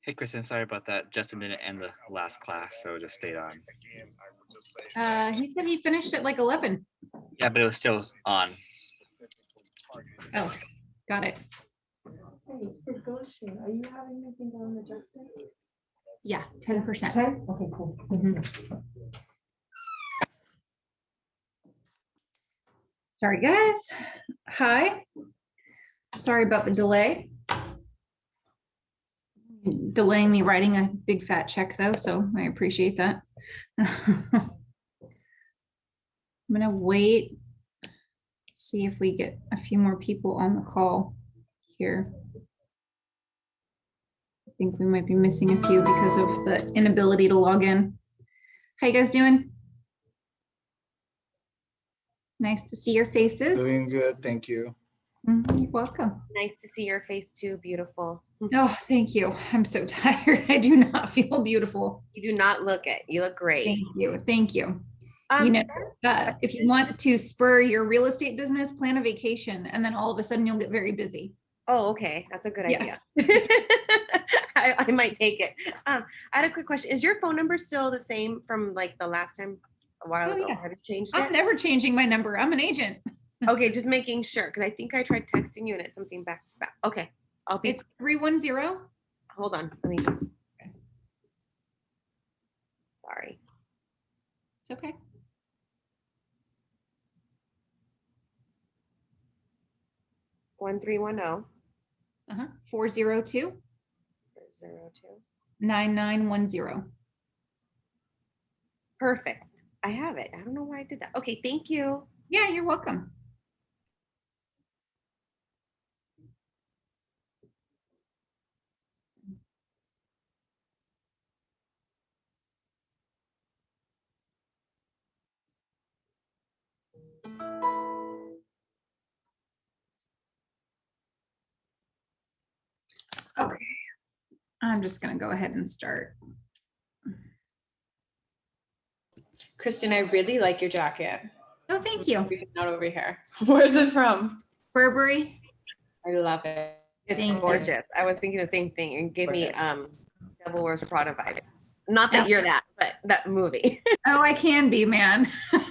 Hey, Kristen, sorry about that. Justin didn't end the last class, so just stayed on. He said he finished at like 11. Yeah, but it was still on. Oh, got it. Hey, for Goshen, are you having anything on the Justin? Yeah, 10%. 10? Okay, cool. Sorry, guys. Hi. Sorry about the delay. Delaying me writing a big fat check though, so I appreciate that. I'm gonna wait, see if we get a few more people on the call here. I think we might be missing a few because of the inability to log in. How you guys doing? Nice to see your faces. Doing good, thank you. You're welcome. Nice to see your face too. Beautiful. Oh, thank you. I'm so tired. I do not feel beautiful. You do not look it. You look great. Thank you. Thank you. You know, if you want to spur your real estate business, plan a vacation, and then all of a sudden you'll get very busy. Oh, okay. That's a good Yeah. idea. I might take it. I had a quick question. Is your phone number still the same from like the last time a while Oh, ago? yeah. Have you changed I'm it? never changing my number. I'm an agent. Okay, just making sure because I think I tried texting you and it's something back to back. Okay, I'll be. It's 310. Hold on. Let me just. Sorry. It's okay. One 310 402 402. 9910. Perfect. I have it. I don't know why I did that. Okay, thank you. Yeah, you're welcome. Okay, I'm just gonna go ahead and start. Kristen, I really like your jacket. Oh, thank you. Not over here. Where's it from? Burberry. I love it. It's Thank you. gorgeous. I was thinking the same thing and give me Gorgeous. Devil Wears Prada vibes. Not that you're that, but that movie. Oh, I can be, man. Not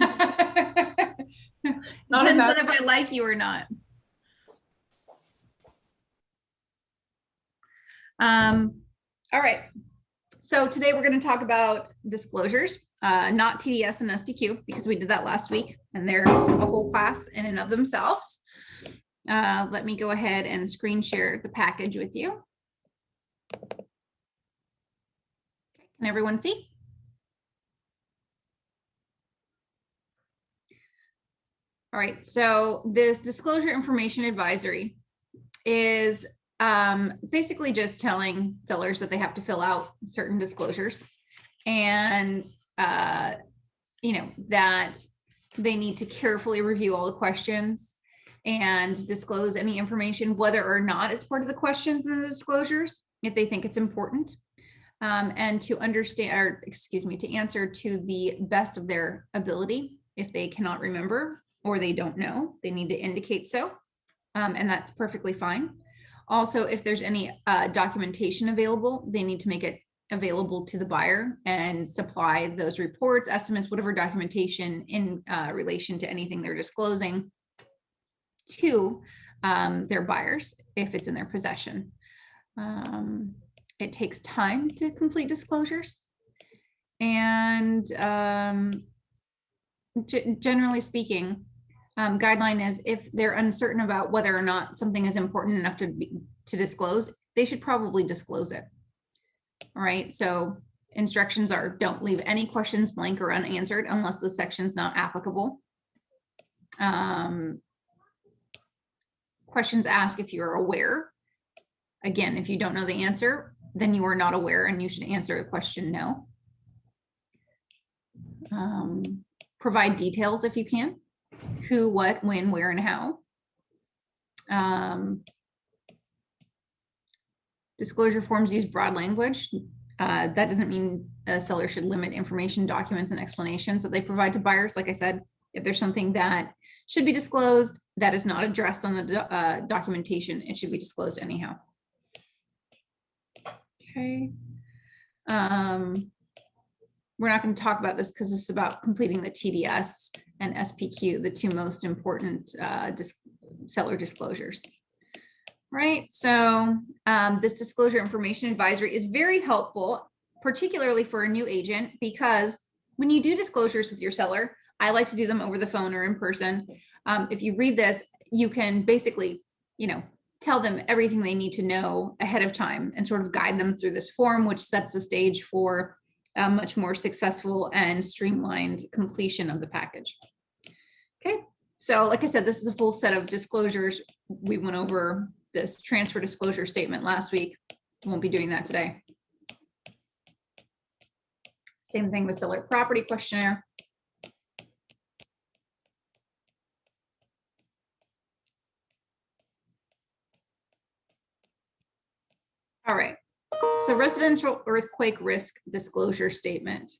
Depends about- on if I like you or not. All right. So today we're going to talk about disclosures, not TDS and SPQ, because we did that last week and they're a whole class in and of themselves. Let me go ahead and screen share the package with you. Okay, can everyone see? All right, so this disclosure information advisory is basically just telling sellers that they have to fill out certain disclosures and, you know, that they need to carefully review all the questions and disclose any information, whether or not it's part of the questions and the disclosures, if they think it's important, and to understand, or excuse me, to answer to the best of their ability. If they cannot remember or they don't know, they need to indicate so, and that's perfectly fine. Also, if there's any documentation available, they need to make it available to the buyer and supply those reports, estimates, whatever documentation in relation to anything they're disclosing to their buyers if it's in their possession. It takes time to complete disclosures, and generally speaking, guideline is if they're uncertain about whether or not something is important enough to disclose, they should probably disclose it. All right, so instructions are don't leave any questions blank or unanswered unless the section's not applicable. Questions asked if you're aware. Again, if you don't know the answer, then you are not aware and you should answer a question no. Provide details if you can. Who, what, when, where, and how. Disclosure forms use broad language. That doesn't mean a seller should limit information, documents, and explanations that they provide to buyers. Like I said, if there's something that should be disclosed that is not addressed on the documentation, it should be disclosed anyhow. Okay. We're not going to talk about this because this is about completing the TDS and SPQ, the two most important seller disclosures. Right, so this disclosure information advisory is very helpful, particularly for a new agent, because when you do disclosures with your seller, I like to do them over the phone or in person. If you read this, you can basically, tell them everything they need to know ahead of time and sort of guide them through this form, which sets the stage for a much more successful and streamlined completion of the package. Okay, so like I said, this is a full set of disclosures. We went over this transfer disclosure statement last week. Won't be doing that today. Same thing with seller property questionnaire. All right, so residential earthquake risk disclosure statement.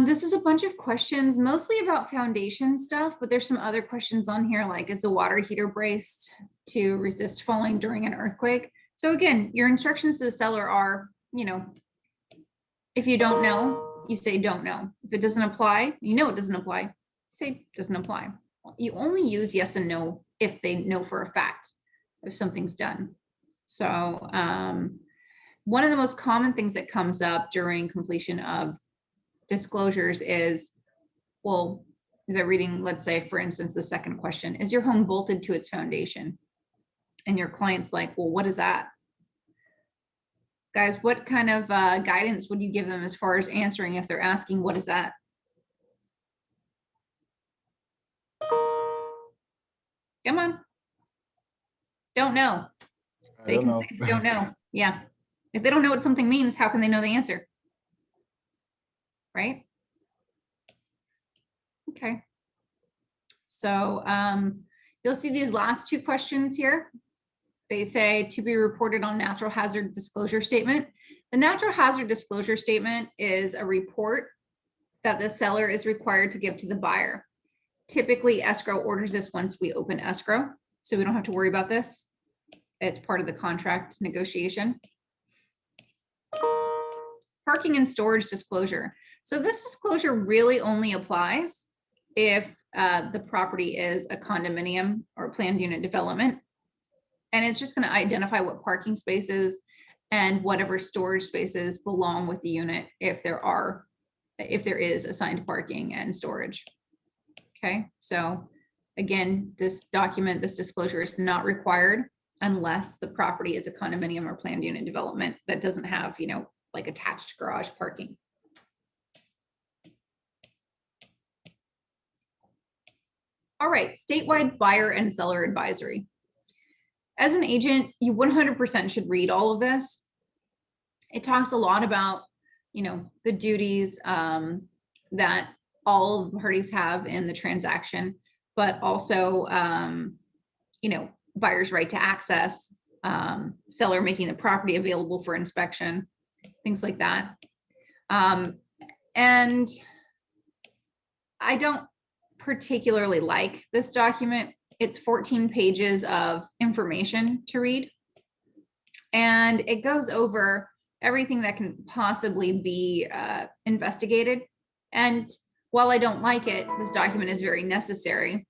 This is a bunch of questions, mostly about foundation stuff, but there's some other questions on here, like, is the water heater braced to resist falling during an earthquake? So again, your instructions to the seller are, if you don't know, you say don't know. If it doesn't apply, it doesn't apply, say doesn't apply. You only use yes and no if they know for a fact if something's done. So one of the most common things that comes up during completion of disclosures is, well, they're reading, let's say, for instance, the second question, is your home bolted to its foundation? And your client's like, well, what is that? Guys, what kind of guidance would you give them as far as answering if they're asking, what is that? Come on. Don't know. They can say they don't know. Yeah. If they don't know what something means, how can they know the answer? Right? Okay. So you'll see these last two questions here. They say to be reported on natural hazard disclosure statement. The natural hazard disclosure statement is a report that the seller is required to give to the buyer. Typically, escrow orders this once we open escrow, so we don't have to worry about this. It's part of the contract negotiation. Parking and storage disclosure. So this disclosure really only applies if the property is a condominium or planned unit development. And it's just going to identify what parking spaces and whatever storage spaces belong with the unit if there is assigned parking and storage. Okay, so again, this disclosure is not required unless the property is a condominium or planned unit development that doesn't have, like attached garage parking. All right, statewide buyer and seller advisory. As an agent, you 100% should read all of this. It talks a lot about, the duties that all of the parties have in the transaction, but also, buyer's right to access, seller making the property available for inspection, things like that. And I don't particularly like this document. It's 14 pages of information to read. And it goes over everything that can possibly be investigated. And while I don't like it, this document is very necessary,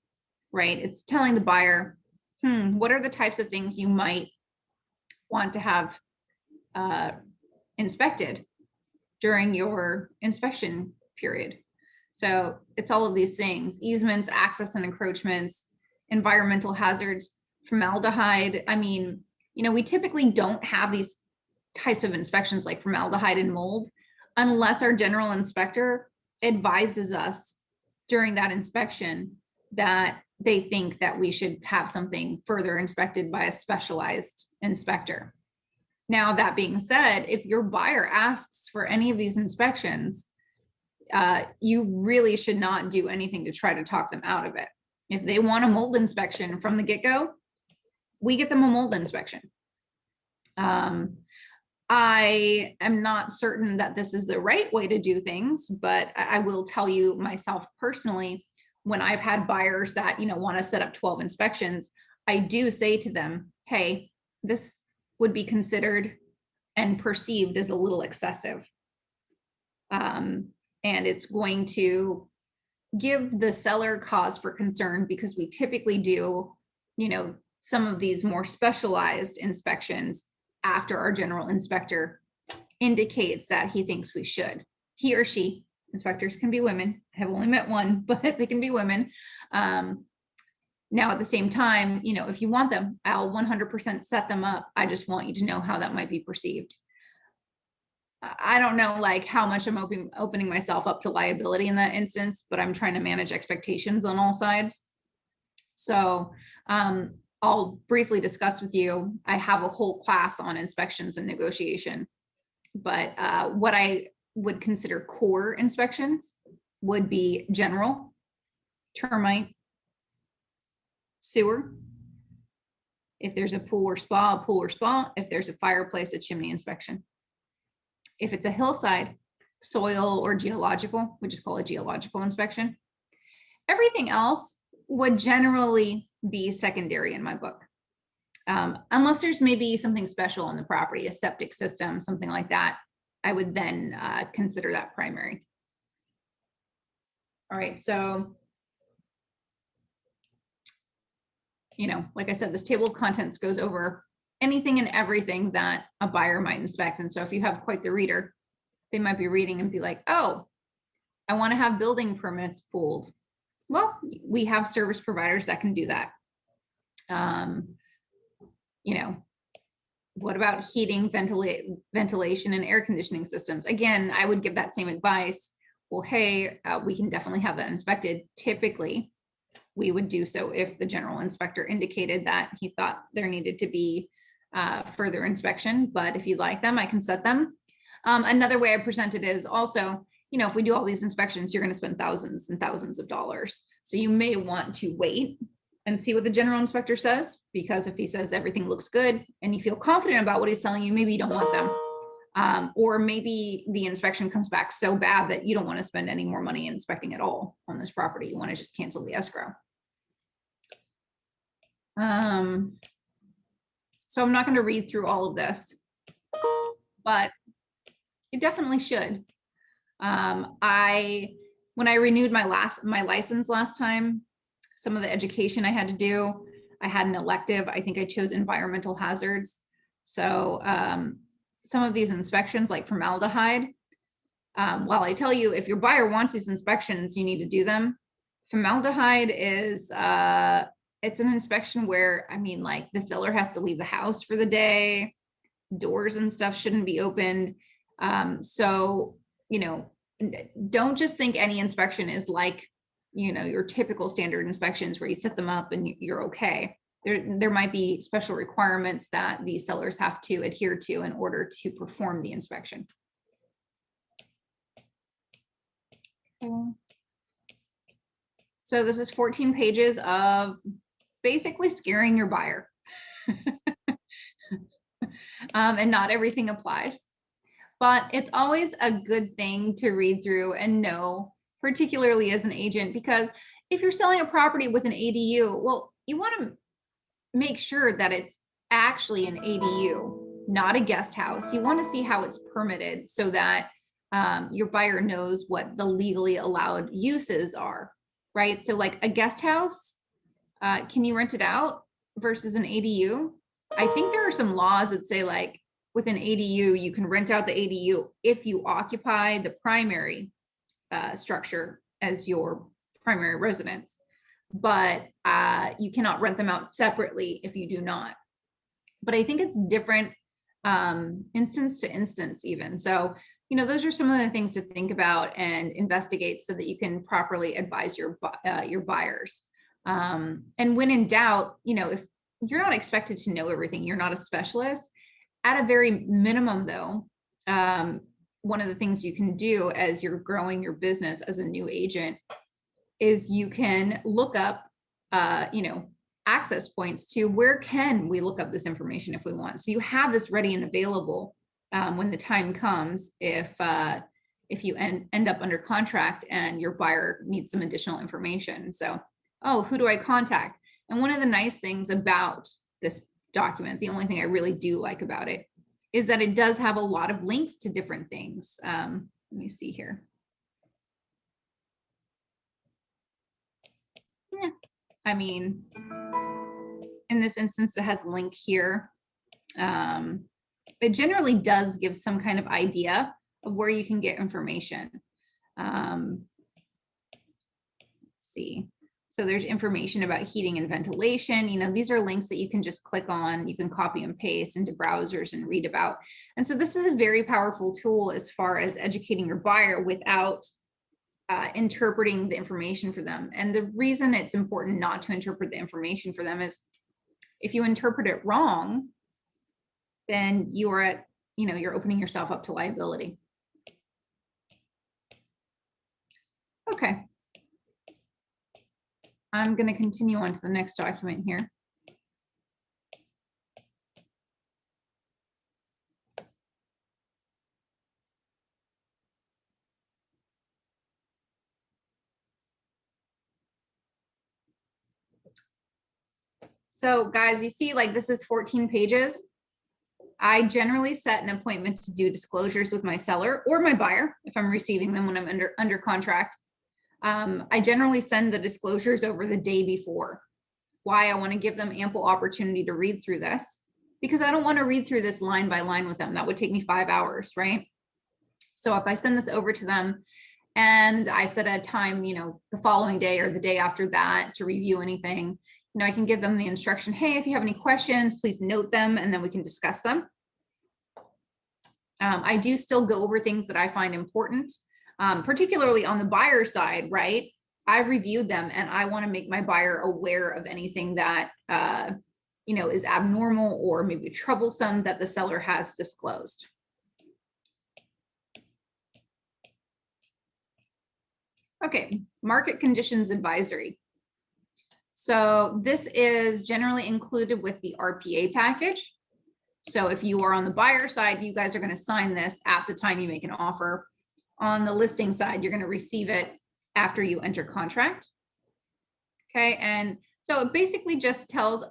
right? It's telling the buyer, what are the types of things you might want to have inspected during your inspection period. So it's all of these things: easements, access and encroachments, environmental hazards, formaldehyde. I mean, we typically don't have these types of inspections like formaldehyde and mold unless our general inspector advises us during that inspection that they think that we should have something further inspected by a specialized inspector. Now, that being said, if your buyer asks for any of these inspections, you really should not do anything to try to talk them out of it. If they want a mold inspection from the get-go, we get them a mold inspection. I am not certain that this is the right way to do things, but I will tell you myself personally, when I've had buyers that, want to set up 12 inspections, I do say to them, hey, this would be considered and perceived as a little excessive. And it's going to give the seller cause for concern because we typically do, some of these more specialized inspections after our general inspector indicates that he thinks we should. He or she, inspectors can be women. I have only met one, but they can be women. Now, at the same time, if you want them, I'll 100% set them up. I just want you to know how that might be perceived. I don't know like how much I'm opening myself up to liability in that instance, but I'm trying to manage expectations on all sides. So I'll briefly discuss with you. I have a whole class on inspections and negotiation, but what I would consider core inspections would be general, termite, sewer. If there's a pool or spa, a pool or spa. If there's a fireplace, a chimney inspection. If it's a hillside, soil or geological, we just call it geological inspection. Everything else would generally be secondary in my book. Unless there's maybe something special on the property, a septic system, something like that, I would then consider that primary. All right, so, like I said, this table of contents goes over anything and everything that a buyer might inspect. And so if you have quite the reader, they might be reading and be like, oh, I want to have building permits pulled. Well, we have service providers that can do that. What about heating, ventilation, and air conditioning systems? Again, I would give that same advice. Well, hey, we can definitely have that inspected. Typically, we would do so if the general inspector indicated that he thought there needed to be further inspection. But if you'd like them, I can set them. Another way I present it is also, if we do all these inspections, you're going to spend thousands and thousands of dollars. So you may want to wait and see what the general inspector says, because if he says everything looks good and you feel confident about what he's telling you, maybe you don't want them. Or maybe the inspection comes back so bad that you don't want to spend any more money inspecting at all on this property. You want to just cancel the escrow. So I'm not going to read through all of this, but you definitely should. When I renewed my license last time, some of the education I had to do, I had an elective. I think I chose environmental hazards. So some of these inspections, like formaldehyde, while I tell you, if your buyer wants these inspections, you need to do them. Formaldehyde is, it's an inspection where, like the seller has to leave the house for the day, doors and stuff shouldn't be opened. So, don't just think any inspection is like, your typical standard inspections where you set them up and you're okay. There might be special requirements that the sellers have to adhere to in order to perform the inspection. So this is 14 pages of basically scaring your buyer. And not everything applies, but it's always a good thing to read through and know, particularly as an agent, because if you're selling a property with an ADU, well, you want to make sure that it's actually an ADU, not a guest house. You want to see how it's permitted so that your buyer knows what the legally allowed uses are, right? So like a guest house, can you rent it out versus an ADU? I think there are some laws that say like with an ADU, you can rent out the ADU if you occupy the primary structure as your primary residence, but you cannot rent them out separately if you do not. But I think it's different instance to instance even. So, those are some of the things to think about and investigate so that you can properly advise your buyers. And when in doubt, if you're not expected to know everything, you're not a specialist. At a very minimum though, one of the things you can do as you're growing your business as a new agent is you can look up, access points to where can we look up this information if we want. So you have this ready and available when the time comes, if you end up under contract and your buyer needs some additional information. So, oh, who do I contact? And one of the nice things about this document, the only thing I really do like about it is that it does have a lot of links to different things. Let me see here. Yeah, I mean, in this instance, it has a link here. It generally does give some kind of idea of where you can get information. Let's see. So there's information about heating and ventilation. You know, these are links that you can just click on. You can copy and paste into browsers and read about. And so this is a very powerful tool as far as educating your buyer without interpreting the information for them. And the reason it's important not to interpret the information for them is if you interpret it wrong, then you are at, you know, you're opening yourself up to liability. Okay. I'm going to continue on to the next document here. So guys, you see, like, this is 14 pages. I generally set an appointment to do disclosures with my seller or my buyer if I'm receiving them when I'm under contract. I generally send the disclosures over the day before. Why? I want to give them ample opportunity to read through this, because I don't want to read through this line by line with them. That would take me 5 hours, right? So if I send this over to them and I set a time, you know, the following day or the day after that to review anything, you know, I can give them the instruction, hey, if you have any questions, please note them, and then we can discuss them. I do still go over things that I find important, particularly on the buyer side, right? I've reviewed them and I want to make my buyer aware of anything that, you know, is abnormal or maybe troublesome that the seller has disclosed. Okay, market conditions advisory. So this is generally included with the RPA package. So if you are on the buyer side, you guys are going to sign this at the time you make an offer. On the listing side, you're going to receive it after you enter contract. Okay, and so it basically just tells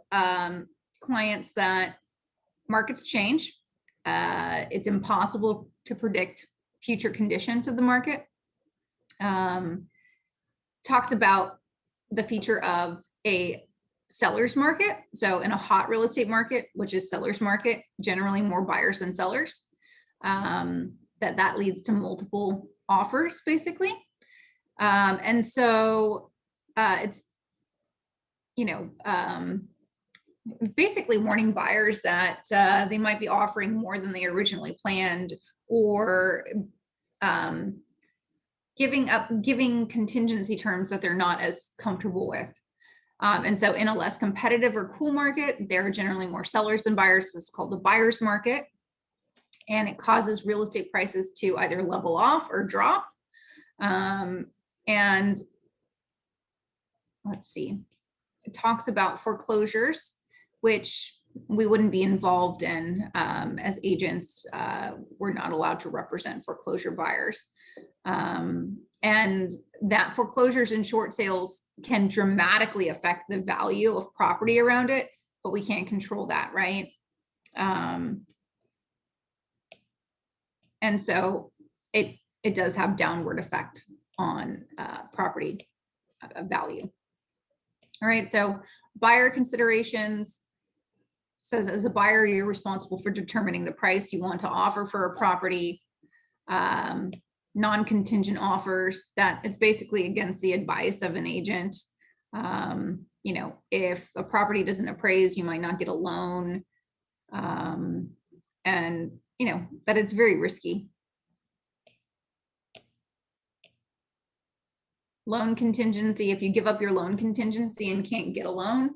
clients that markets change. It's impossible to predict future conditions of the market. Talks about the feature of a seller's market. So in a hot real estate market, which is seller's market, generally more buyers than sellers, that leads to multiple offers basically. And so it's, you know, basically warning buyers that they might be offering more than they originally planned, or giving contingency terms that they're not as comfortable with. And so in a less competitive or cool market, there are generally more sellers than buyers. It's called the buyer's market. And it causes real estate prices to either level off or drop. And let's see, it talks about foreclosures, which we wouldn't be involved in as agents. We're not allowed to represent foreclosure buyers. And that foreclosures and short sales can dramatically affect the value of property around it, but we can't control that, right? And so it does have downward effect on property value. All right, so buyer considerations says, as a buyer, you're responsible for determining the price you want to offer for a property. Non-contingent offers, that it's basically against the advice of an agent. You know, if a property doesn't appraise, you might not get a loan. And, you know, that it's very risky. Loan contingency, if you give up your loan contingency and can't get a loan,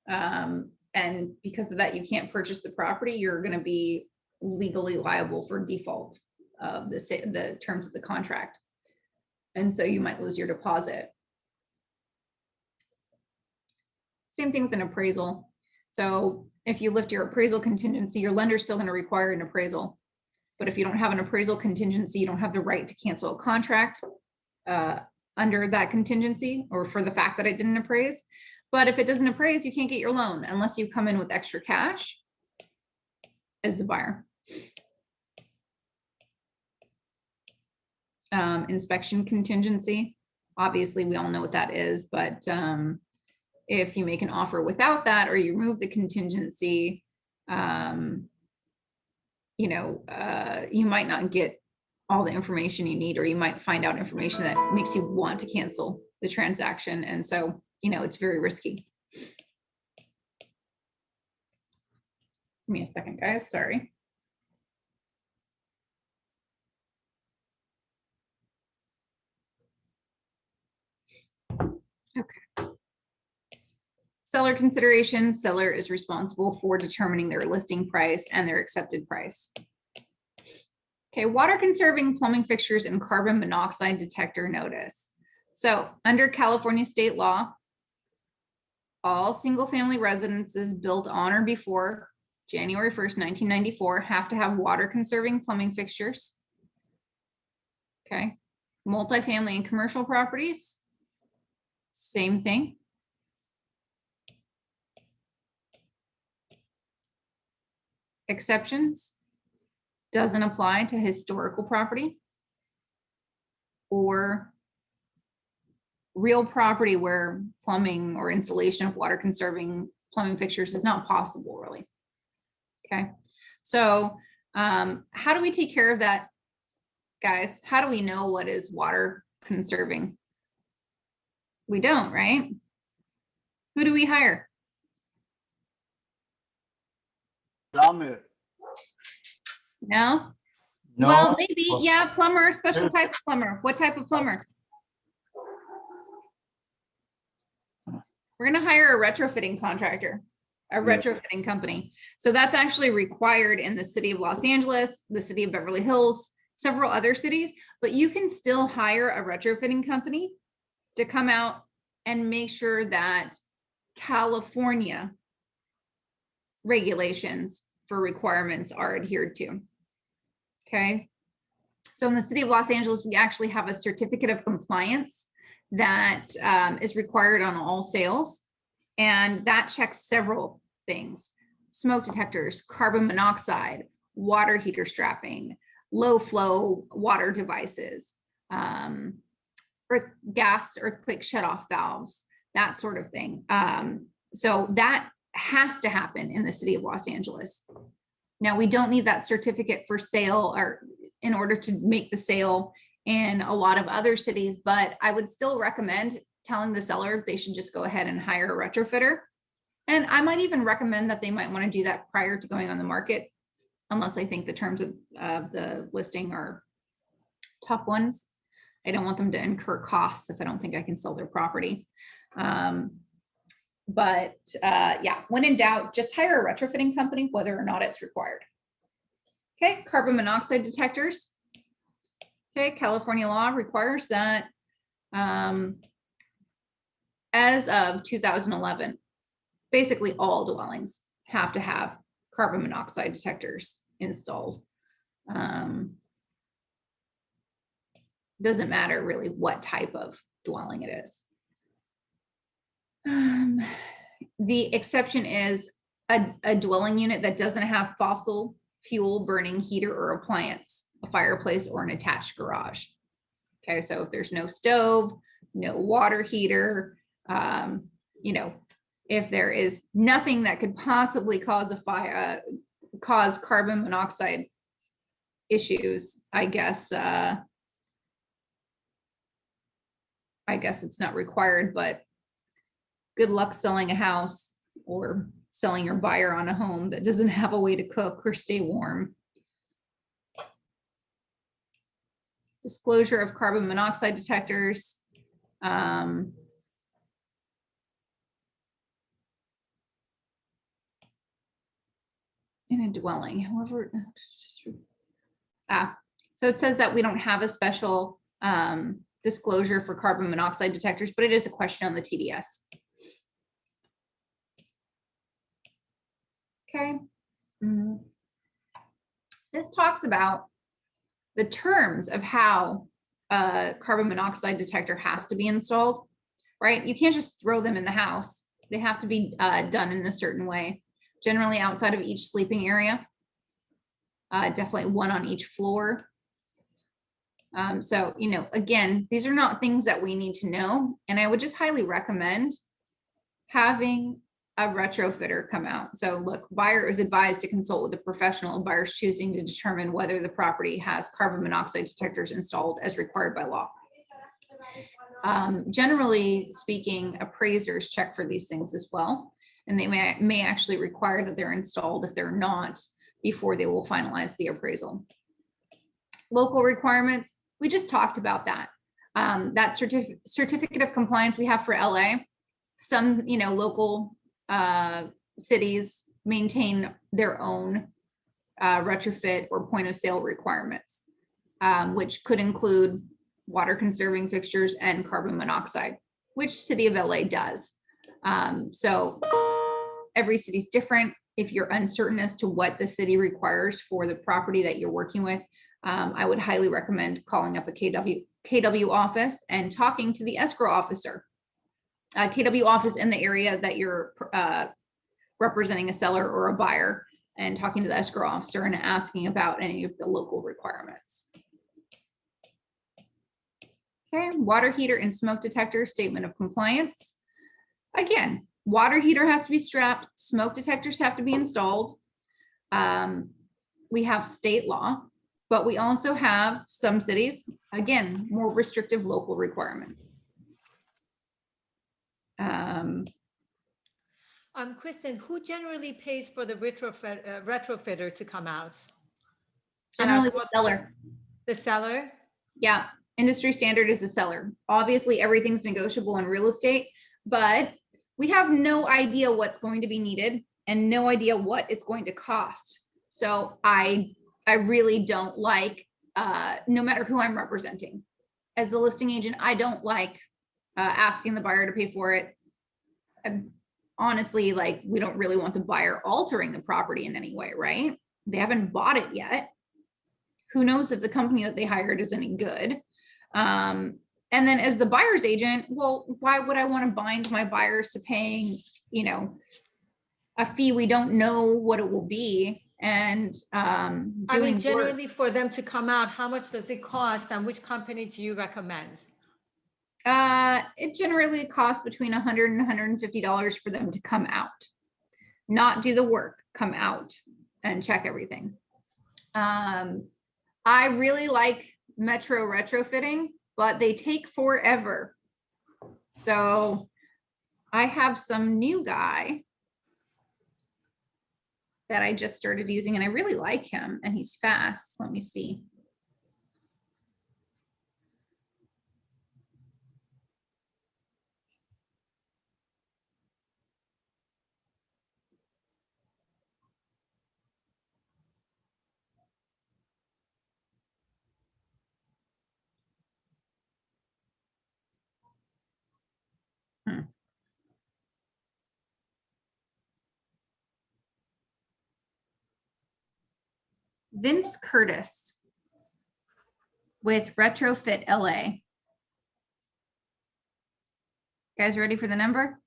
and because of that, you can't purchase the property, you're going to be legally liable for default of the terms of the contract. And so you might lose your deposit. Same thing with an appraisal. So if you lift your appraisal contingency, your lender's still going to require an appraisal. But if you don't have an appraisal contingency, you don't have the right to cancel a contract. under that contingency or for the fact that it didn't appraise. But if it doesn't appraise, you can't get your loan unless you come in with extra cash as the buyer. Inspection contingency, obviously we all know what that is, but if you make an offer without that or you remove the contingency, you might not get all the information you need, or you might find out information that makes you want to cancel the transaction. And so, it's very risky. Give me a second, guys, sorry. Okay. Seller consideration, seller is responsible for determining their listing price and their accepted price. Okay, water conserving plumbing fixtures and carbon monoxide detector notice. So under California state law, all single family residences built on or before January 1st, 1994 have to have water conserving plumbing fixtures. Okay, multifamily and commercial properties, same thing. Exceptions doesn't apply to historical property or real property where plumbing or installation of water conserving plumbing fixtures is not possible, really. Okay, so how do we take care of that, guys? How do we know what is water conserving? We don't, right? Who do we hire? Plumber. No? No. Well, maybe, yeah, plumber, special type of plumber. What type of plumber? We're gonna hire a retrofitting contractor, a retrofitting company. So that's actually required in the city of Los Angeles, the city of Beverly Hills, several other cities, but you can still hire a retrofitting company to come out and make sure that California regulations for requirements are adhered to. Okay. So in the city of Los Angeles, we actually have a certificate of compliance that is required on all sales. And that checks several things: smoke detectors, carbon monoxide, water heater strapping, low flow water devices, earthquake shutoff valves, that sort of thing. So that has to happen in the city of Los Angeles. Now, we don't need that certificate for sale or in order to make the sale in a lot of other cities, but I would still recommend telling the seller they should just go ahead and hire a retrofitter. And I might even recommend that they might want to do that prior to going on the market, unless I think the terms of the listing are tough ones. I don't want them to incur costs if I don't think I can sell their property. But yeah, when in doubt, just hire a retrofitting company, whether or not it's required. Okay, carbon monoxide detectors. Okay, California law requires that as of 2011, basically all dwellings have to have carbon monoxide detectors installed. Doesn't matter really what type of dwelling it is. The exception is a dwelling unit that doesn't have fossil fuel burning heater or appliance, a fireplace, or an attached garage. Okay, so if there's no stove, no water heater, if there is nothing that could possibly cause a fire, cause carbon monoxide issues, I guess it's not required, but good luck selling a house or selling your buyer on a home that doesn't have a way to cook or stay warm. Disclosure of carbon monoxide detectors. In a dwelling, however, so it says that we don't have a special disclosure for carbon monoxide detectors, but it is a question on the TDS. Okay. This talks about the terms of how a carbon monoxide detector has to be installed, right? You can't just throw them in the house. They have to be done in a certain way, generally outside of each sleeping area. Definitely one on each floor. So, again, these are not things that we need to know. And I would just highly recommend having a retrofitter come out. So look, buyer is advised to consult with a professional and buyers choosing to determine whether the property has carbon monoxide detectors installed as required by law. Generally speaking, appraisers check for these things as well. And they may actually require that they're installed if they're not before they will finalize the appraisal. Local requirements, we just talked about that. That certificate of compliance we have for LA. Some, local cities maintain their own retrofit or point of sale requirements, which could include water conserving fixtures and carbon monoxide, which city of LA does. So every city's different. If you're uncertain as to what the city requires for the property that you're working with, I would highly recommend calling up a KW office and talking to the escrow officer. KW office in the area that you're representing a seller or a buyer, and talking to the escrow officer and asking about any of the local requirements. Okay, water heater and smoke detector statement of compliance. Again, water heater has to be strapped, smoke detectors have to be installed. We have state law, but we also have some cities, again, more restrictive local requirements. Kristen, who generally pays for the retrofitter to come out? Generally the seller. The seller? Yeah, industry standard is the seller. Obviously, everything's negotiable in real estate, but we have no idea what's going to be needed and no idea what it's going to cost. So I really don't like, no matter who I'm representing. As a listing agent, I don't like asking the buyer to pay for it. Honestly, like, we don't really want the buyer altering the property in any way, right? They haven't bought it yet. Who knows if the company that they hired is any good? And then as the buyer's agent, well, why would I want to bind my buyers to paying, a fee we don't know what it will be? And generally for them to come out, how much does it cost and which company do you recommend? It generally costs between $100 and $150 for them to come out, not do the work, come out and check everything. I really like Metro retrofitting, but they take forever. So I have some new guy that I just started using and I really like him and he's fast. Let me see. Vince Curtis with Retrofit LA. Guys ready for the number?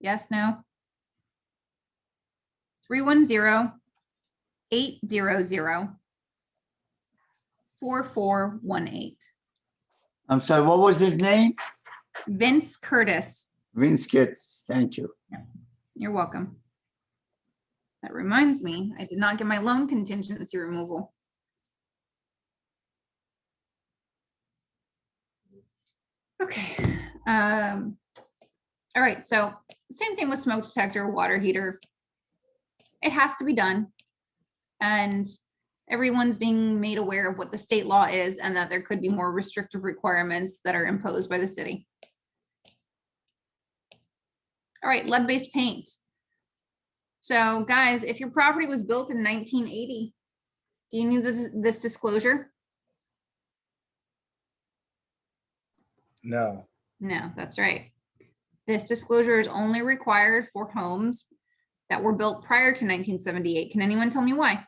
Yes, no? 310-800-4418. I'm sorry, what was his name? Vince Curtis. Vince Kitts, thank you. You're welcome. That reminds me, I did not get my loan contingency removal. Okay. All right, so same thing with smoke detector, water heater. It has to be done. And everyone's being made aware of what the state law is and that there could be more restrictive requirements that are imposed by the city. All right, lead-based paint. So guys, if your property was built in 1980, do you need this disclosure? No. No, that's right. This disclosure is only required for homes that were built prior to 1978. Can anyone tell me why?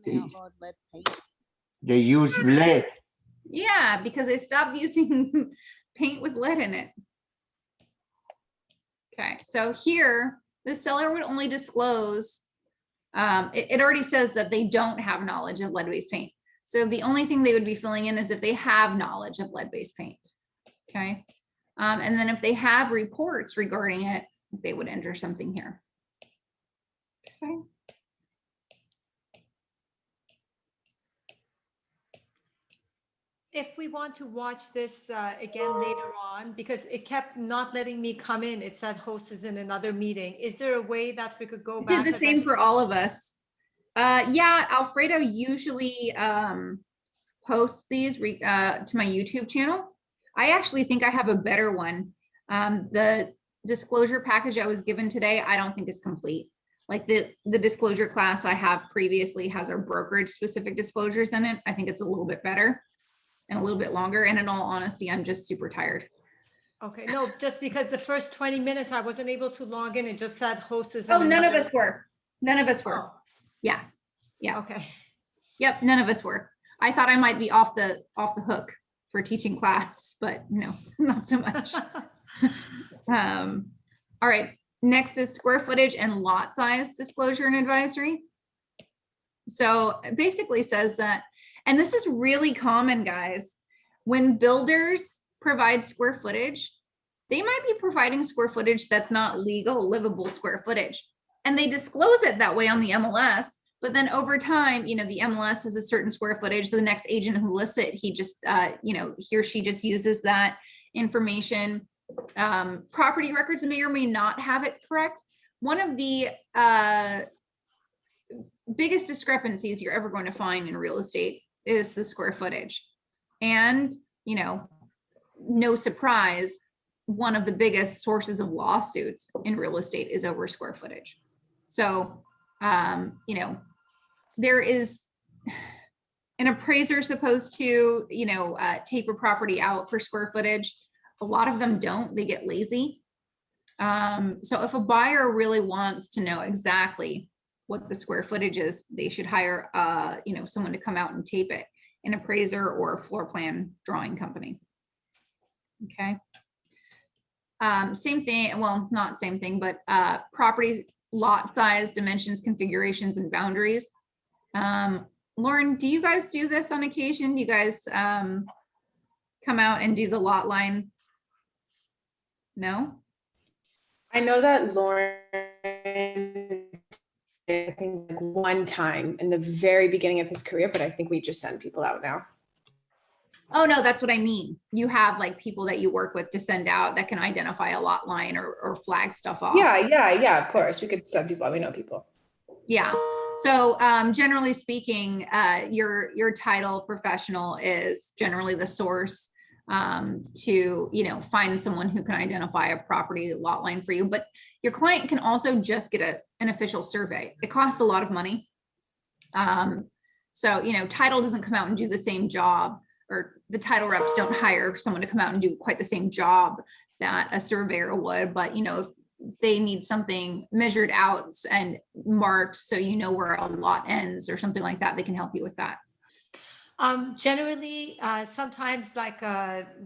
They they use lead. Yeah, because they stopped using paint with lead in it. Okay, so here, the seller would only disclose, it already says that they don't have knowledge of lead-based paint. So the only thing they would be filling in is if they have knowledge of lead-based paint. Okay, and then if they have reports regarding it, they would enter something here. Okay. If we want to watch this again later on, because it kept not letting me come in, it said host is in another meeting. Is there a way that we could go It back? did the as same I- for all of us. Yeah, Alfredo usually posts these to my YouTube channel. I actually think I have a better one. The disclosure package I was given today, I don't think is complete. Like the disclosure class I have previously has our brokerage specific disclosures in it. I think it's a little bit better and a little bit longer. And in all honesty, I'm just super tired. Okay, no, just because the first 20 minutes I wasn't able to log in, it just said host is in Oh, none of another- us were. None of us were. Oh, Yeah. Yeah. okay. Yep. None of us were. I thought I might be off the hook for teaching class, but no, not so much. All right. Next is square footage and lot size disclosure and advisory. So it basically says that, and this is really common, guys, when builders provide square footage, they might be providing square footage that's not legal, livable square footage. And they disclose it that way on the MLS, but then over time, you know, the MLS has a certain square footage. The next agent who lists it, he just, you know, he or she just uses that information. Property records may or may not have it correct. One of the biggest discrepancies you're ever going to find in real estate is the square footage. And, you know, no surprise, one of the biggest sources of lawsuits in real estate is over square footage. So, you know, there is an appraiser supposed to, you know, tape a property out for square footage. A lot of them don't, they get lazy. So if a buyer really wants to know exactly what the square footage is, they should hire, you know, someone to come out and tape it, an appraiser or a floor plan drawing company. Okay. Same thing, well, not same thing, but property lot size, dimensions, configurations, and boundaries. Lauren, do you guys do this on occasion? Do you guys come out and do the lot line? No? I know that Lauren did, I think, like one time in the very beginning of his career, but I think we just send people out now. Oh, no, that's what I mean. You have like people that you work with to send out that can identify a lot line or flag stuff off. Yeah, of course. We could send people out. We know people. Yeah. So generally speaking, your title professional is generally the source to, you know, find someone who can identify a property lot line for you. But your client can also just get an official survey. It costs a lot of money. So, you know, title doesn't come out and do the same job, or the title reps don't hire someone to come out and do quite the same job that a surveyor would. But, you know, if they need something measured out and marked so you know where a lot ends or something like that, they can help you with that. Generally, sometimes like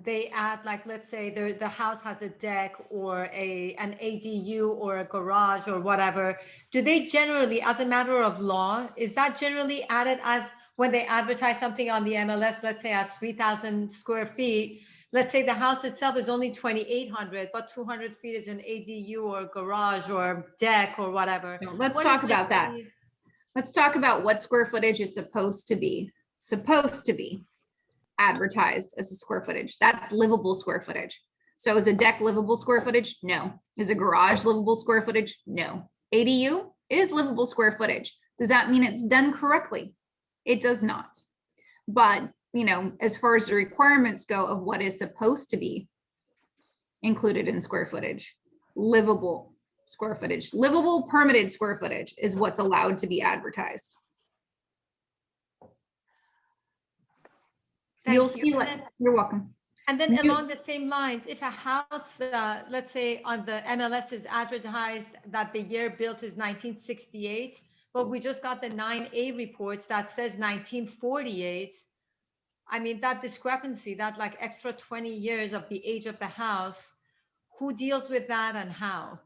they add, like, let's say the house has a deck or an ADU or a garage or whatever. Do they generally, as a matter of law, is that generally added as when they advertise something on the MLS, let's say as 3,000 square feet, let's say the house itself is only 2,800, but 200 feet is an ADU or garage or deck or whatever. So let's What talk is about that. generally- Let's talk about what square footage is supposed to be advertised as a square footage. That's livable square footage. So is a deck livable square footage? No. Is a garage livable square footage? No. ADU is livable square footage. Does that mean it's done correctly? It does not. But, you know, as far as the requirements go of what is supposed to be included in square footage, livable square footage, livable permitted square footage is what's allowed to be advertised. You'll Thank see, you. like, you're welcome. And then You- along the same lines, if a house, let's say on the MLS is advertised that the year built is 1968, but we just got the 9A reports that says 1948. I mean, that discrepancy, that like extra 20 years of the age of the house, who deals with that and how?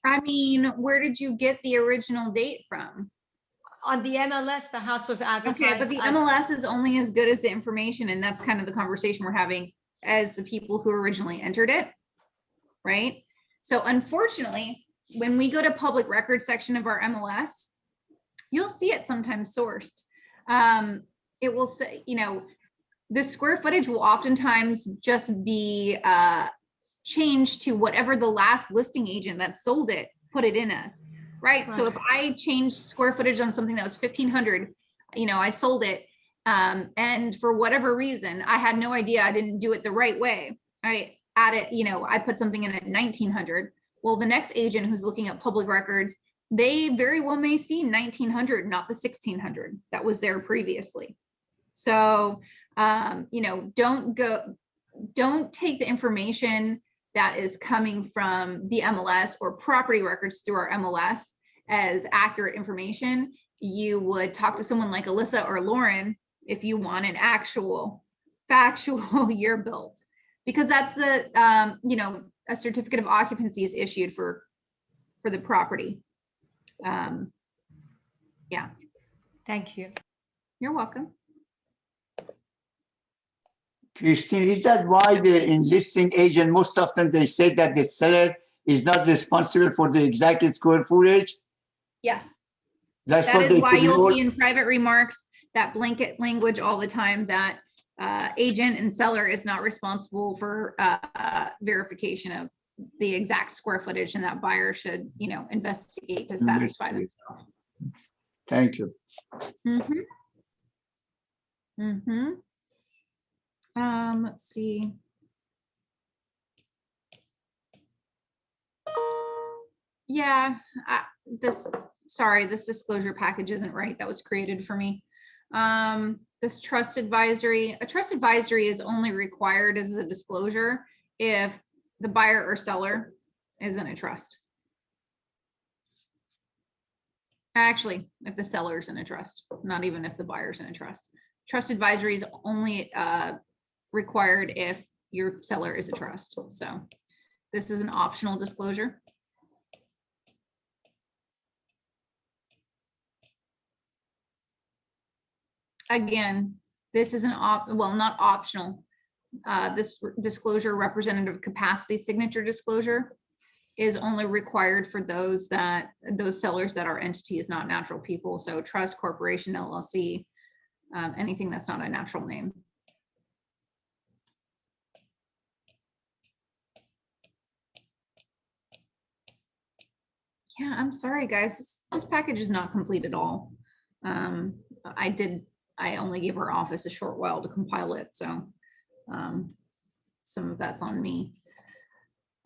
I mean, where did you get the original date from? On the MLS, the house was advertised. Okay, but the as- MLS is only as good as the information, and that's kind of the conversation we're having as the people who originally entered it, right? So unfortunately, when we go to public record section of our MLS, you'll see it sometimes sourced. It will say, you know, the square footage will oftentimes just be changed to whatever the last listing agent that sold it put it in as, right? So if I changed square footage on something that was 1,500, you know, I sold it, and for whatever reason, I had no idea I didn't do it the right way. I added, you know, I put something in at 1,900. Well, the next agent who's looking at public records, they very well may see 1,900, not the 1,600 that was there previously. So, you know, don't take the information that is coming from the MLS or property records through our MLS as accurate information. You would talk to someone like Alyssa or Lauren if you want an actual factual year built, because that's the, you know, a certificate of occupancy is issued for the property. Yeah. Thank you. You're welcome. Christine, is that why the enlisting agent, most often they say that the seller is not responsible for the exact square footage? Yes. That's That what is they why put in you'll all- see in private remarks that blanket language all the time that agent and seller is not responsible for verification of the exact square footage, and that buyer should, you know, investigate to satisfy themselves. Thank you. Mm-hmm. Mm-hmm. Let's see. Yeah, sorry, this disclosure package isn't right. That was created for me. This trust advisory, a trust advisory is only required as a disclosure if the buyer or seller is in a trust. Actually, if the seller's in a trust, not even if the buyer's in a trust. Trust advisory is only required if your seller is a trust. So this is an optional disclosure. Again, this is well, not optional. This disclosure, representative capacity signature disclosure, is only required for those sellers that our entity is not natural people. So trust, corporation, LLC, anything that's not a natural name. Yeah, I'm sorry, guys. This package is not complete at all. I only gave our office a short while to compile it, so some of that's on me.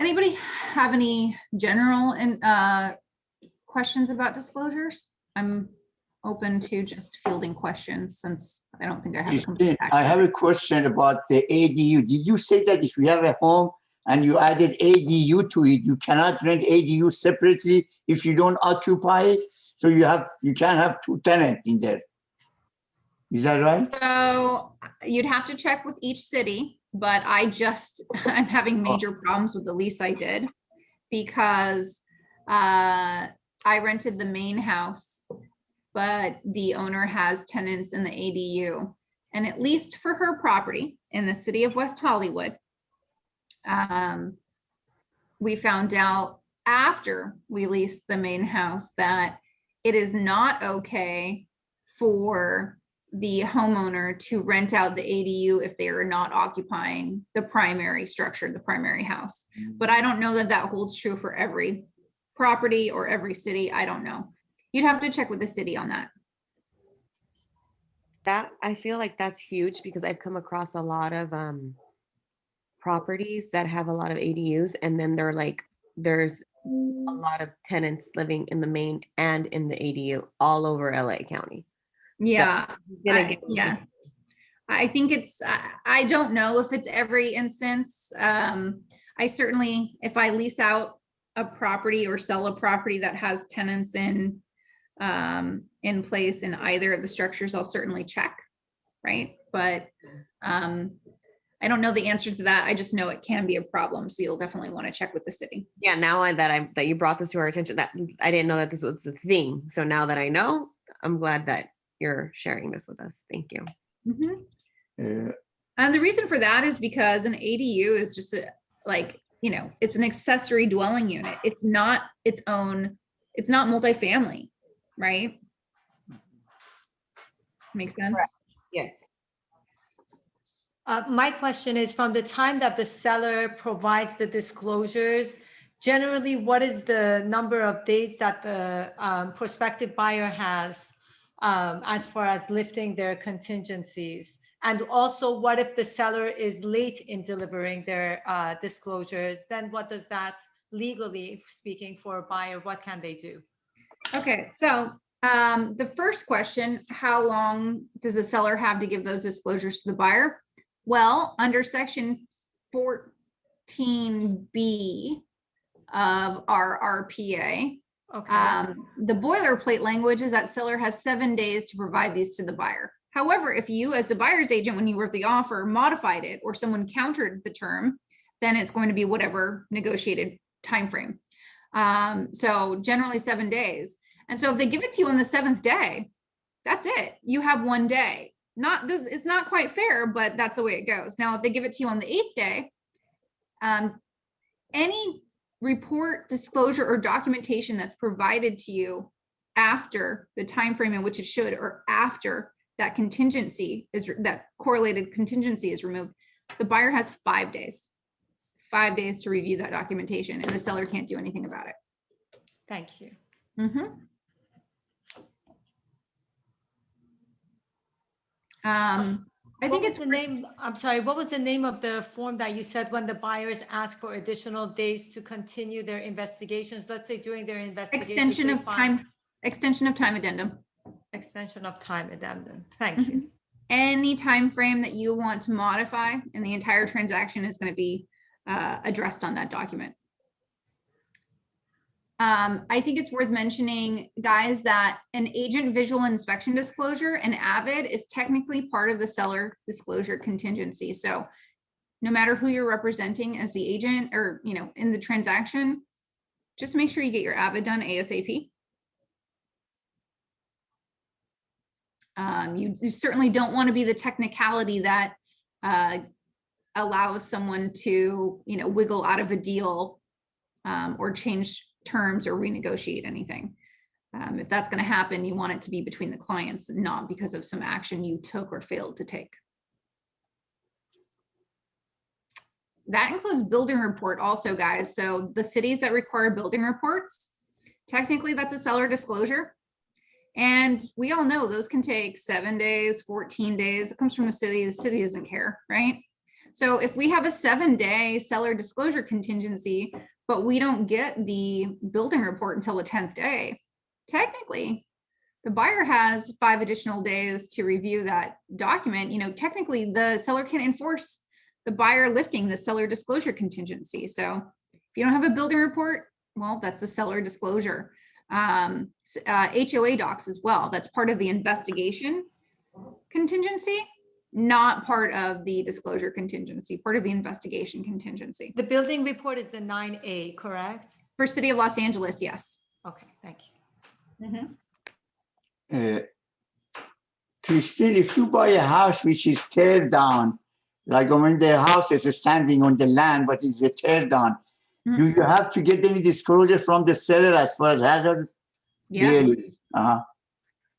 Anybody have any general questions about disclosures? I'm open to just fielding questions since I don't think I have a complete Christine, I have package. a question about the ADU. Did you say that if you have a home and you added ADU to it, you cannot rent ADU separately if you don't occupy it? So you can't have two tenants in there. Is that right? So you'd have to check with each city, but I'm having major problems with the lease I did because I rented the main house, but the owner has tenants in the ADU. And at least for her property in the city of West Hollywood, we found out after we leased the main house that it is not okay for the homeowner to rent out the ADU if they are not occupying the primary structure, the primary house. But I don't know that that holds true for every property or every city. I don't know. You'd have to check with the city on that. That, I feel like that's huge because I've come across a lot of properties that have a lot of ADUs, and then there's a lot of tenants living in the main and in the ADU all over LA County. Yeah. Yeah. I think it's, I don't know if it's every instance. I certainly, if I lease out a property or sell a property that has tenants in, in place in either of the structures, I'll certainly check, right? But I don't know the answer to that. I just know it can be a problem. So you'll definitely want to check with the city. Yeah, now that you brought this to our attention, that I didn't know that this was the thing. So now that I know, I'm glad that you're sharing this with us. Thank you. Mhm. And the reason for that is because an ADU is just it's an accessory dwelling unit. It's not its own, it's not multifamily, right? Makes sense? Yes. My question is, from the time that the seller provides the disclosures, generally, what is the number of days that the prospective buyer has as far as lifting their contingencies? And also, what if the seller is late in delivering their disclosures? Then what does that, legally speaking, for a buyer, what can they do? Okay, so the first question, how long does the seller have to give those disclosures to the buyer? Well, under section 14B of our RPA, Okay. the boilerplate language is that seller has 7 days to provide these to the buyer. However, if you, as the buyer's agent, when you wrote the offer, modified it, or someone countered the term, then it's going to be whatever negotiated time frame. So generally 7 days. And so if they give it to you on the 7th day, that's it. You have 1 day. It's not quite fair, but that's the way it goes. Now, if they give it to you on the 8th day, any report, disclosure, or documentation that's provided to you after the time frame in which it should, or after that contingency is, that correlated contingency is removed, the buyer has 5 days. 5 days to review that documentation, and the seller can't do anything about it. Thank you. Mm-hmm. I think it's the name. I'm sorry. What was the name of the form that you said when the buyers ask for additional days to continue their investigations? Let's say during their investigation, extension of time addendum. Extension of time addendum. Thank you. Any time frame that you want to modify, and the entire transaction is going to be addressed on that document. I think it's worth mentioning, guys, that an agent visual inspection disclosure, an AVID, is technically part of the seller disclosure contingency. So no matter who you're representing as the agent, or in the transaction, just make sure you get your AVID done ASAP. You certainly don't want to be the technicality that allows someone to wiggle out of a deal or change terms or renegotiate anything. If that's going to happen, you want it to be between the clients, not because of some action you took or failed to take. That includes building report also, guys. So the cities that require building reports, technically that's a seller disclosure. And we all know those can take 7 days, 14 days. It comes from the city doesn't care, right? So if we have a 7-day seller disclosure contingency, but we don't get the building report until the 10th day, technically the buyer has 5 additional days to review that document. Technically the seller can enforce the buyer lifting the seller disclosure contingency. So if you don't have a building report, well, that's the seller disclosure. HOA docs as well. That's part of the investigation contingency, not part of the disclosure contingency, part of the investigation contingency. The building report is the 9A, correct? For City of Los Angeles, yes. Okay, thank you. Christine, if you buy a house which is tear down, like when the house is standing on the land, but it's a tear down, do you have to get any disclosure from the seller as far as hazard? Yes. Really?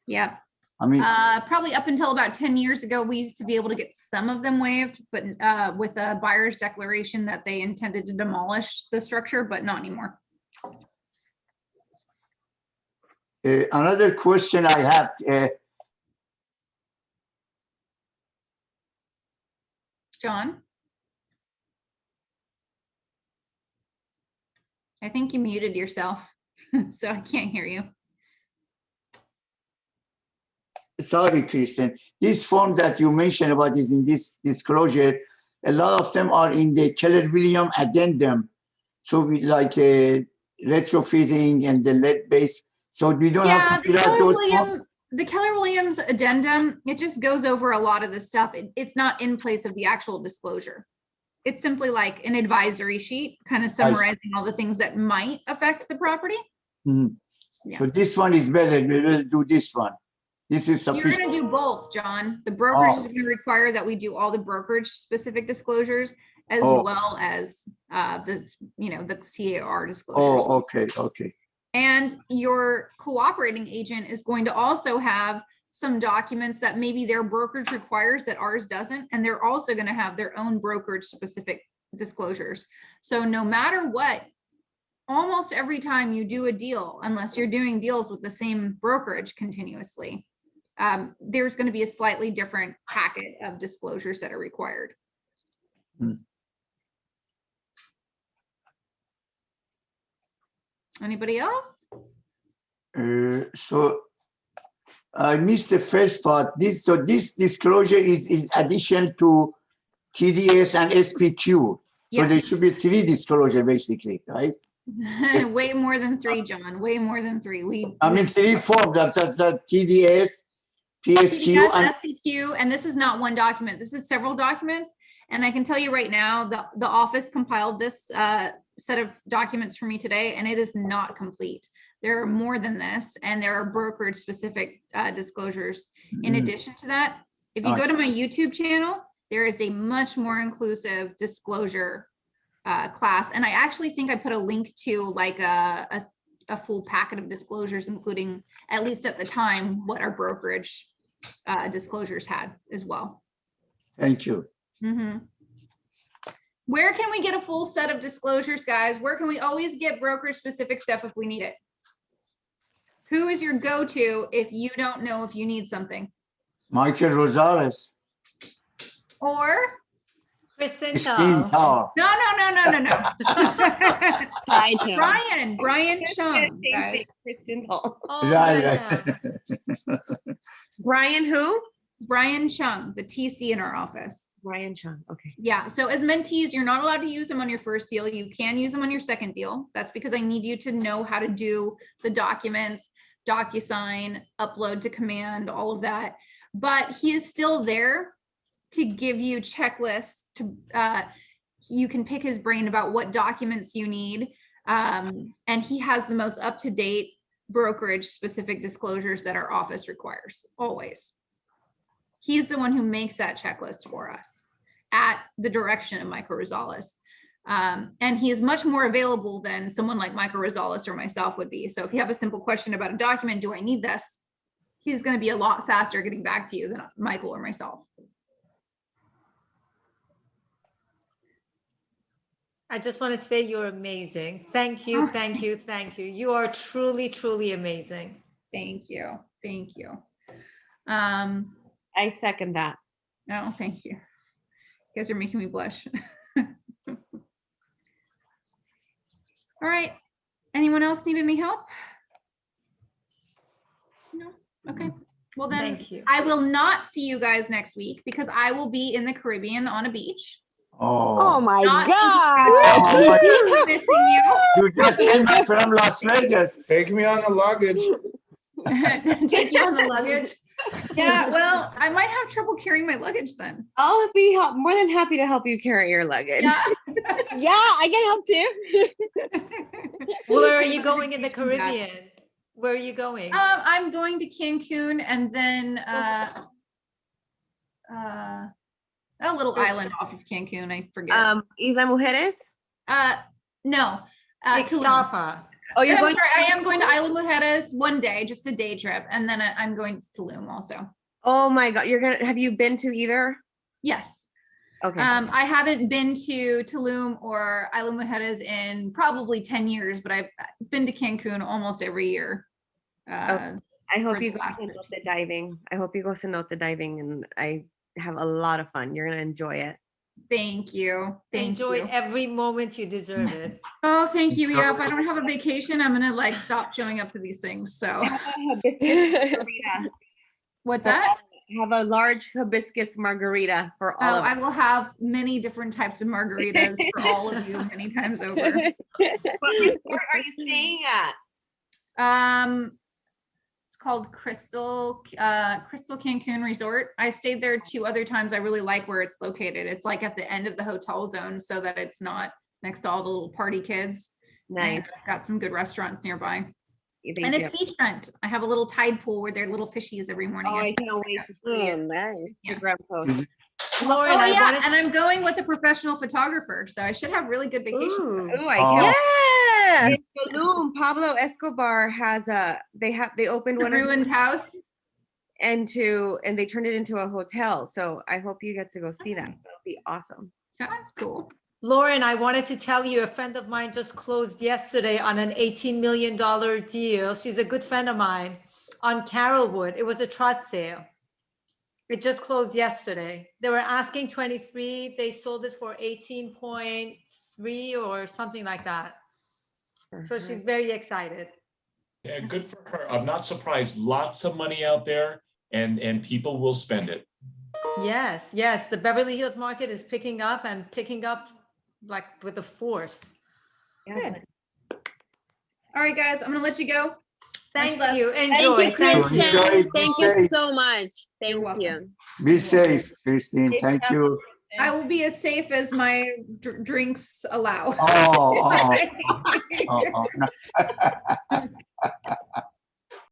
Yep. I mean, probably up until about 10 years ago, we used to be able to get some of them waived, but with a buyer's declaration that they intended to demolish the structure, but not anymore. another question I have, John? I think you muted yourself, so I can't hear you. sorry, Christian, this form that you mentioned about is in this disclosure, a lot of them are in the Keller-Williams addendum. So we like retrofitting and the lead-based So we don't Yeah, have to the fill out Keller those Williams, forms? the Keller Williams addendum, it just goes over a lot of the stuff. It's not in place of the actual disclosure. It's simply like an advisory sheet, kind of I see. summarizing all the things that might affect the property. Mhm. Yeah. So this one is better. We will do this one. This is You're sufficient. gonna do both, John. The brokerage Oh. is gonna require that we do all the brokerage specific disclosures as Oh. well as this, the CAR disclosures. Oh, okay, okay. And your cooperating agent is going to also have some documents that maybe their brokerage requires that ours doesn't, and they're also going to have their own brokerage specific disclosures. So no matter what, almost every time you do a deal, unless you're doing deals with the same brokerage continuously, there's going to be a slightly different packet of disclosures that are required. Anybody else? So I missed the first part. This disclosure is addition to TDS and SPQ. So there Yes. should be 3 disclosure basically, right? Way more than 3, John. Way more than 3. I mean 3 forms. That's the TDS, PSQ, TDS, and SPQ, and this is not one document. This is several documents. And I can tell you right now, the office compiled this set of documents for me today, and it is not complete. There are more than this, and there are brokerage specific disclosures. In addition to that, if you go to my YouTube channel, there is a much more inclusive disclosure class. And I actually think I put a link to like a full packet of disclosures, including, at least at the time, what our brokerage disclosures had as well. Thank you. Mhm. Where can we get a full set of disclosures, guys? Where can we always get brokerage specific stuff if we need it? Who is your go-to if you don't know if you need something? Michael Rosales, Or Christen Christine Tull. Tull. No. Title. Brian Chung, guys. Kristen Tull. Oh, Right, yeah. right. Brian who? Brian Chung, the TC in our office. Brian Chung. Okay. Yeah, so as mentees, you're not allowed to use them on your first deal. You can use them on your second deal. That's because I need you to know how to do the documents, DocuSign, upload to command, all of that. But he is still there to give you checklists to, you can pick his brain about what documents you need. And he has the most up-to-date brokerage specific disclosures that our office requires, always. He's the one who makes that checklist for us at the direction of Michael Rosales. And he is much more available than someone like Michael Rosales or myself would be. So if you have a simple question about a document, do I need this? He's going to be a lot faster getting back to you than Michael or myself. I just want to say you're amazing. Thank you, thank you, thank you. You are truly, truly amazing. Thank you. Thank you. I second that. No, thank you. You guys are making me blush. All right. Anyone else need any help? No? Okay. Well then, Thank you. I will not see you guys next week because I will be in the Caribbean on a beach. Oh my Not God. missing you. You just came back from Las Vegas. Take me on the luggage. Take you on the luggage. Yeah, well, I might have trouble carrying my luggage then. I'll be more than happy to help you carry your luggage. Yeah. Yeah, I can help too. Where are you going in the Caribbean? Where are you going? I'm going to Cancun and then a little island off of Cancun. I forget. Isla Mujeres? No. Tulum. Ixtapa. Oh, you're I'm going. sorry, I am going to Isla Mujeres one day, just a day trip, and then I'm going to Tulum also. Oh my God, you're gonna. Have you been to either? Yes. Okay. I haven't been to Tulum or Isla Mujeres in probably 10 years, but I've been to Cancun almost every year. I hope for you the go last cenote diving. I hope you go cenote diving, and I have a lot of fun. You're gonna enjoy it. Thank you. Thank Enjoy you. every moment. You deserve it. Oh, thank you. Yeah, if I don't have a vacation, I'm gonna like stop showing up to these things. So Margarita. what's that? Have a large hibiscus margarita for all Oh, of I us. will have many different types of margaritas for all of you many times over. What resort are you staying at? It's called Crystal Cancun Resort. I stayed there 2 other times. I really like where it's located. It's like at the end of the hotel zone so that it's not next to all the little party kids. Nice. And I've got some good restaurants nearby. They And it's do. beachfront. I have a little tide pool where there are little fishies every morning. Oh, I can't wait to see Oh, it. nice. Instagram post. Lauren, Oh I yeah, wanted and to- I'm going with a professional photographer, so I should have really good vacation. Ooh. Oh, I Oh. can't. Yeah. In Tulum, Pablo Escobar has they opened The one of ruined house. and they turned it into a hotel. So I hope you get to go see that. That'll be awesome. Sounds cool. Lauren, I wanted to tell you a friend of mine just closed yesterday on an $18 million deal. She's a good friend of mine on Carrollwood. It was a trust sale. It just closed yesterday. They were asking 23. They sold it for 18.3 or something like that. So she's very excited. Yeah, good for her. I'm not surprised. Lots of money out there and people will spend it. Yes, yes. The Beverly Hills market is picking up and picking up like with a force. Good. All right, guys, I'm gonna let you go. Thank love. you. Thank Enjoy. you, Thank Christian. you. Christian. Be Thank you safe. so much. Thank welcome. you. Be safe, Christine. Safe Thank travels. you. I will be as safe as my drinks allow. Oh, oh, oh, oh, no.